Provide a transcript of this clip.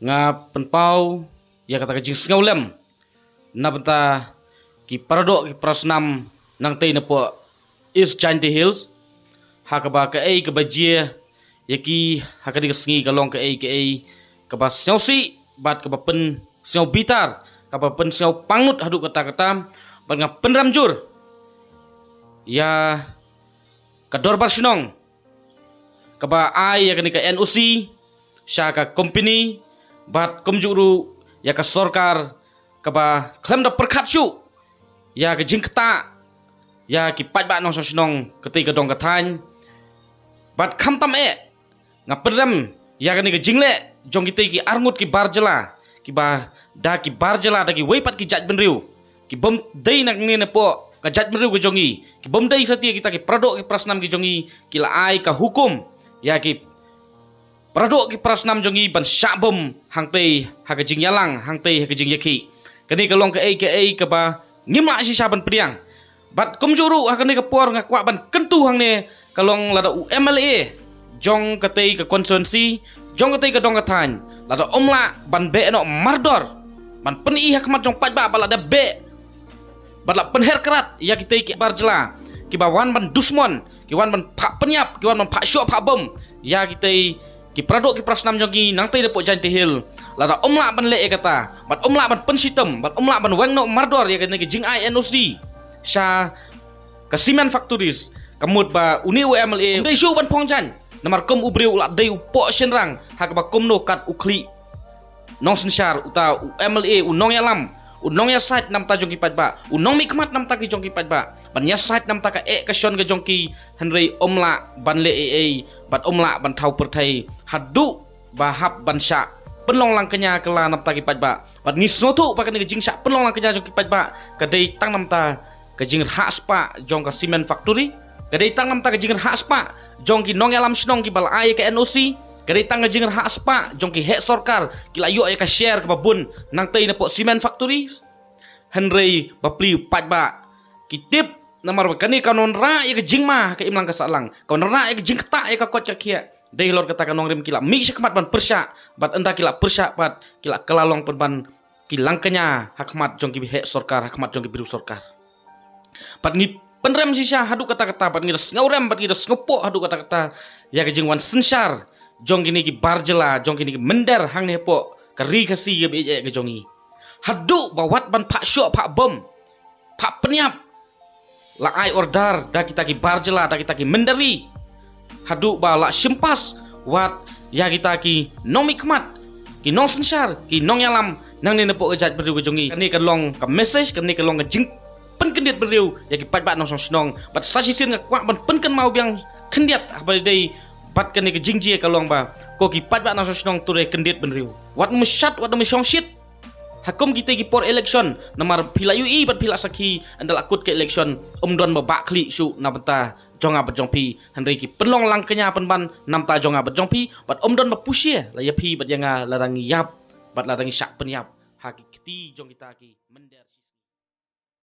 nga penpau ya kata ka jing sngaulem na benta ki paradok ki prasnam nang tei na po is Chanty Hills hakaba ka ai ka bajie yaki hakadi ka sngi kalong ka ai ka ba snausi bat ka ba pen snau bitar ka ba pen snau pangut hadu kata-kata bat nga penramjur ya kador barsinong kaba ai ya kani ka NOC sya ka company bat komjuru ya ka sorkar kaba klem da perkatsu ya ka jingkta ya ki pat ba nong sonong keti ka dong kathan bat kham tam nga pedram ya kani ka jingle jong kiti ki arngut ki barjela ki ba da ki barjela da ki weipat ki jaj benriu ki bom dei nak ni ne po ka jaj benriu ki jongi ki bom dei satia kita ki pradok ki prasnam ki jongi ki la ai ka hukum ya ki pradok ki prasnam jongi ban syabom hangtei hakajing yalang hangtei hakajing yaki kani kalong ka ai ka ba ngimla si saban priang bat komjuru hakani ka por nga kwa ban kentu hang ne kalong lada UMLA jong katei ka konstituensi jong katei ka dong kathan lada omla ban be no mardor ban peni hakmat jong pajba bala da be bala penher kerat ya kitei ki barjela ki bawan ban dusmon ki wan ban pak penyap ki wan ban pak syok pak bom ya kitei ki pradok ki prasnam jogi nang tei depo Chanty Hill lada omla ban le kata bat omla ban pensitem bat omla ban wang no mardor ya kene ki jing ai NOC sha ka cement factories kamut ba uni UMLA dei shu ban pongjan namar kom ubreu la dei upo senrang hak ba kom no kat ukli nong sensyar uta UMLA unong yalam unong ya site nam ta jong ki patba unong mikmat nam ta ki jong ki patba ban ya site nam ta ka ka shon ka jong ki henry omla ban le bat omla ban thau perthai hadu ba hap ban sha penlong lang kenya kala nam ta ki patba bat ni sotu pa ka ni jing sha penlong lang kenya jong ki patba ka dei tang nam ta ka jing ha spa jong ka cement factory ka dei tang nam ta ka jing ha spa jong ki nong alam snong ki bal ai ka NOC kadai tang jing ha spa jong ki hek sorkar kila yo ka share ka babun nang tei na po cement factories henry bapli patba kitip namar kani kanon ra ya ka jingma ka imlang ka salang kanon ra ya ka jingta ya ka kot ka kia dei lor kata kanong rim kila mi sekmat ban persya bat enda kila persya pat kila kelalong ban kilang kenya hakmat jong ki hek sorkar hakmat jong ki biru sorkar pat ni penrem sisa hadu kata-kata pat ngiras ngaurem pat ngiras ngopo hadu kata-kata ya ka jingwan sensar jong kini ki barjela jong kini ki mender hang ne po kari kasi ge be ke jongi hadu bawat ban pak syok pak bom pak penyap la ai order da kita ki barjela da kita ki menderi hadu ba la simpas wat ya kita ki nong mikmat ki nong sensar ki nong yalam nang ne po ejat beriu ke jongi kani kan long ka message kani kan long ka jing pen kendiat beriu ya ki pat bat nong snong bat sasisin ngak ban pen kan mau biang kendiat apa dei pat kani ke jingji kalong ba ko ki pat ba nang snong ture kendit benriu wat musyat wat musyong shit hakum kita ki por election namar pila UI bat pila sakhi andal akut ke election don ba bakli su na benta jonga bat jongpi henry ki penlong lang kenya penban nam ta jonga bat jongpi bat don ba pusie la yapi bat yanga larangi yap bat larangi syak penyap hakiki jong kita ki mender